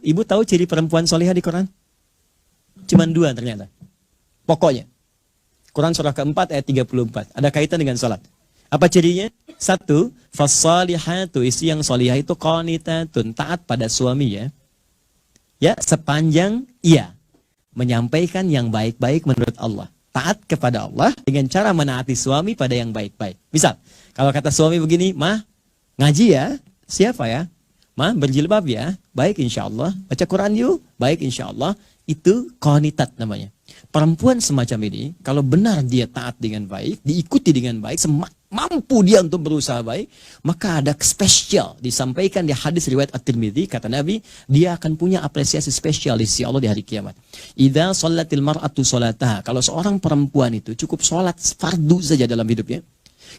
Ibu tahu ciri perempuan solihah di Quran? Cuman 2 ternyata. Pokoknya. Quran surah keempat ayat 34. Ada kaitan dengan salat. Apa cirinya? 1, fassalihatu, istri yang solihah itu qanitatun, taat pada suami ya. Ya, sepanjang ia menyampaikan yang baik-baik menurut Allah. Taat kepada Allah dengan cara menaati suami pada yang baik-baik. Misal, kalau kata suami begini, "Mah, ngaji ya?" "Siapa ya?" "Mah, berjilbab ya?" "Baik insya Allah." "Baca Quran yuk?" "Baik insya Allah." Itu qanitat namanya. Perempuan semacam ini, kalau benar dia taat dengan baik, diikuti dengan baik, mampu dia untuk berusaha baik, maka ada spesial disampaikan di hadis riwayat At-Tirmidzi, kata Nabi, dia akan punya apresiasi spesial di sisi Allah di hari kiamat. Idza shallatil mar'atu sholataha, kalau seorang perempuan itu cukup sholat fardu saja dalam hidupnya,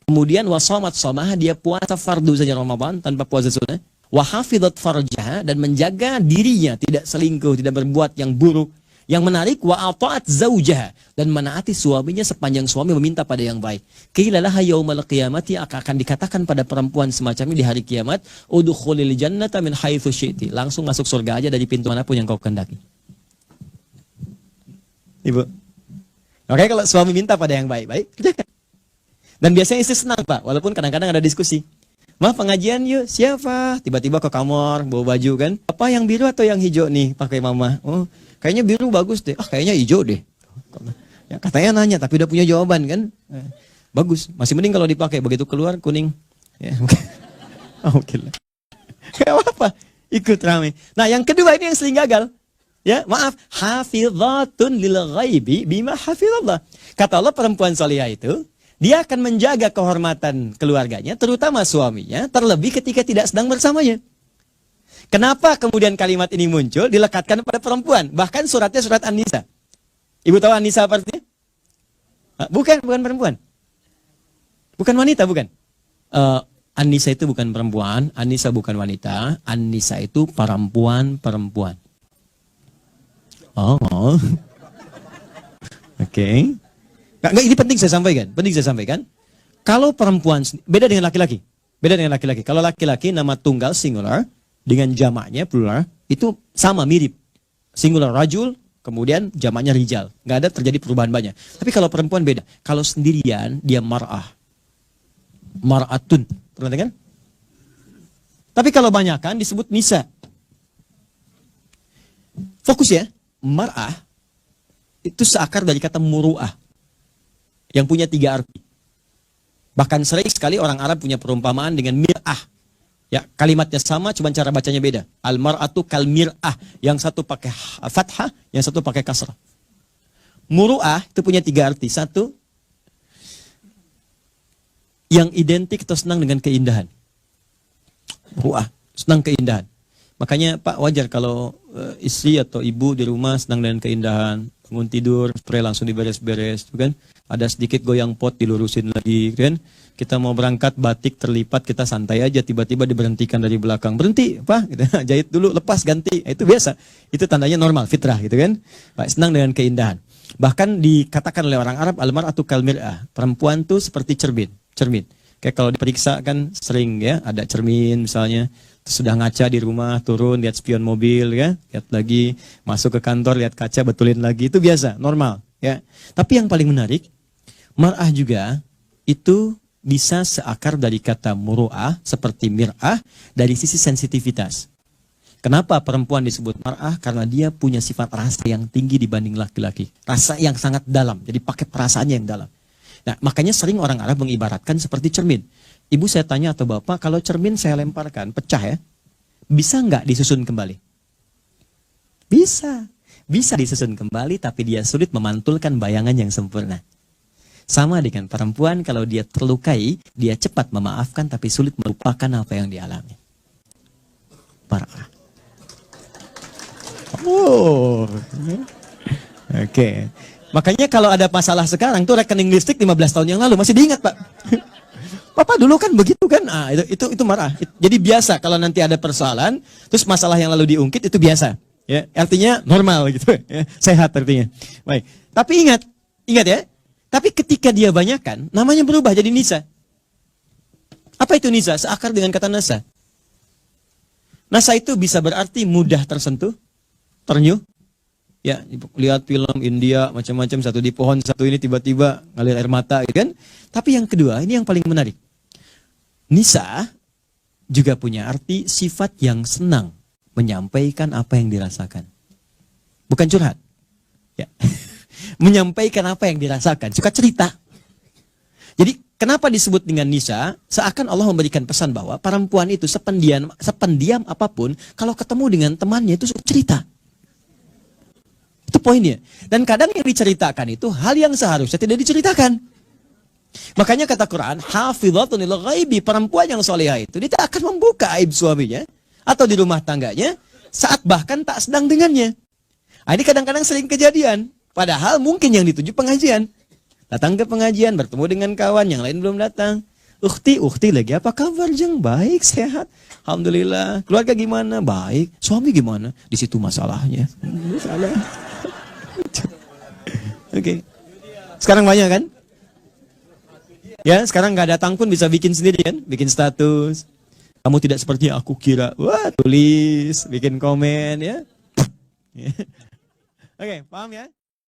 kemudian wasomat somaha, dia puasa fardu saja Ramadan tanpa puasa sunnah, wahafidhat farjaha, dan menjaga dirinya tidak selingkuh, tidak berbuat yang buruk. Yang menarik, wa ata'at zaujaha, dan menaati suaminya sepanjang suami meminta pada yang baik. Qila laha yaumal qiyamati, akan dikatakan pada perempuan semacam ini di hari kiamat, udkhulil jannata min haitsu syi'ti, langsung masuk surga aja dari pintu manapun yang kau kehendaki. Ibu. Oke, kalau suami minta pada yang baik-baik, kerjakan. Dan biasanya istri senang, Pak, walaupun kadang-kadang ada diskusi. "Mah, pengajian yuk." "Siapa?" Tiba-tiba ke kamar bawa baju kan, "Apa yang biru atau yang hijau nih pakai mama?" "Oh, kayaknya biru bagus deh." "Ah, kayaknya hijau deh." Ya, katanya nanya tapi udah punya jawaban kan. Bagus, masih mending kalau dipakai, begitu keluar kuning. Ya, oke lah. Gak apa-apa, ikut rame. Nah, yang kedua ini yang sering gagal. Ya, maaf, hafizatun lil ghaibi bima hafizallah. Kata Allah, perempuan salihah itu dia akan menjaga kehormatan keluarganya, terutama suaminya, terlebih ketika tidak sedang bersamanya. Kenapa kemudian kalimat ini muncul, dilekatkan pada perempuan? Bahkan suratnya surat An-Nisa. Ibu tahu An-Nisa apa artinya? Bukan perempuan. Bukan wanita, bukan. An-Nisa itu bukan perempuan, An-Nisa bukan wanita, An-Nisa itu perempuan. Oh. Oke. Enggak, ini penting saya sampaikan. Kalau perempuan, beda dengan laki-laki. Kalau laki-laki nama tunggal singular dengan jamaknya plural itu sama, mirip. Singular rajul, kemudian jamaknya rijal. Nggak ada terjadi perubahan banyak. Tapi kalau perempuan beda. Kalau sendirian dia mar'ah. Mar'atun. Pernah dengar? Tapi kalau banyakan disebut nisa. Fokus ya. Mar'ah itu seakar dari kata muru'ah, yang punya 3 arti. Bahkan sering sekali orang Arab punya perumpamaan dengan mir'ah. Ya, kalimatnya sama, cuma cara bacanya beda. Al-mar'atu kal mir'ah. Yang satu pakai fathah, yang satu pakai kasrah. Muru'ah itu punya 3 arti. 1, yang identik atau senang dengan keindahan. Muru'ah, senang keindahan. Makanya Pak, wajar kalau istri atau ibu di rumah senang dengan keindahan. Bangun tidur, spray langsung diberes-beres, kan? Ada sedikit goyang pot dilurusin lagi, kan? Kita mau berangkat batik terlipat, kita santai aja, tiba-tiba diberhentikan dari belakang. "Berhenti, Pak," gitu. "Jahit dulu, lepas, ganti." Itu biasa. Itu tandanya normal, fitrah gitu kan. Pak, senang dengan keindahan. Bahkan dikatakan oleh orang Arab, al-mar'atu kal mir'ah. Perempuan tuh seperti cermin. Kayak kalau diperiksa kan sering ya, ada cermin misalnya. Sudah ngaca di rumah, turun, lihat spion mobil, ya, lihat lagi, masuk ke kantor, lihat kaca, betulin lagi, itu biasa, normal, ya. Tapi yang paling menarik, mar'ah juga itu bisa seakar dari kata muru'ah, seperti mir'ah, dari sisi sensitivitas. Kenapa perempuan disebut mar'ah? Karena dia punya sifat rasa yang tinggi dibanding laki-laki, rasa yang sangat dalam, jadi pakai perasaannya yang dalam. Nah, makanya sering orang Arab mengibaratkan seperti cermin. Ibu saya tanya atau bapak, kalau cermin saya lemparkan, pecah ya, bisa nggak disusun kembali? Bisa disusun kembali, tapi dia sulit memantulkan bayangan yang sempurna. Sama dengan perempuan, kalau dia terlukai, dia cepat memaafkan, tapi sulit melupakan apa yang dialami. Mar'ah. Oh, oke. Makanya kalau ada masalah sekarang, tuh rekening listrik 15 tahun yang lalu, masih diingat Pak? Papa dulu kan begitu kan, itu marah. Jadi biasa kalau nanti ada persoalan, terus masalah yang lalu diungkit itu biasa, ya, artinya normal gitu, ya, sehat artinya. Baik, tapi ingat ya. Tapi ketika dia banyakkan, namanya berubah jadi nisa. Apa itu nisa? Seakar dengan kata nasa. Nasa itu bisa berarti mudah tersentuh, ternyuh. Ya, lihat film India macam-macam, satu di pohon, satu ini tiba-tiba ngalir air mata gitu kan. Tapi yang kedua, ini yang paling menarik. Nisa juga punya arti sifat yang senang menyampaikan apa yang dirasakan. Bukan curhat. Ya. Menyampaikan apa yang dirasakan, suka cerita. Jadi kenapa disebut dengan Nisa? Seakan Allah memberikan pesan bahwa perempuan itu sependiam apapun, kalau ketemu dengan temannya itu suka cerita. Itu poinnya. Dan kadang yang diceritakan itu hal yang seharusnya tidak diceritakan. Makanya kata Quran, hafizatun lil ghaibi, perempuan yang solehah itu dia tak akan membuka aib suaminya atau di rumah tangganya saat bahkan tak sedang dengannya. Nah, ini kadang-kadang sering kejadian. Padahal mungkin yang dituju pengajian. Datang ke pengajian, bertemu dengan kawan, yang lain belum datang. Ukhti lagi apa kabar Jeng? Baik, sehat. Alhamdulillah. Keluarga gimana? Baik. Suami gimana? Di situ masalahnya. Masalah. Oke. Sekarang banyak kan? Ya, sekarang nggak datang pun bisa bikin sendiri kan? Bikin status. Kamu tidak seperti yang aku kira. Wah, tulis, bikin komen ya. Oke, paham ya?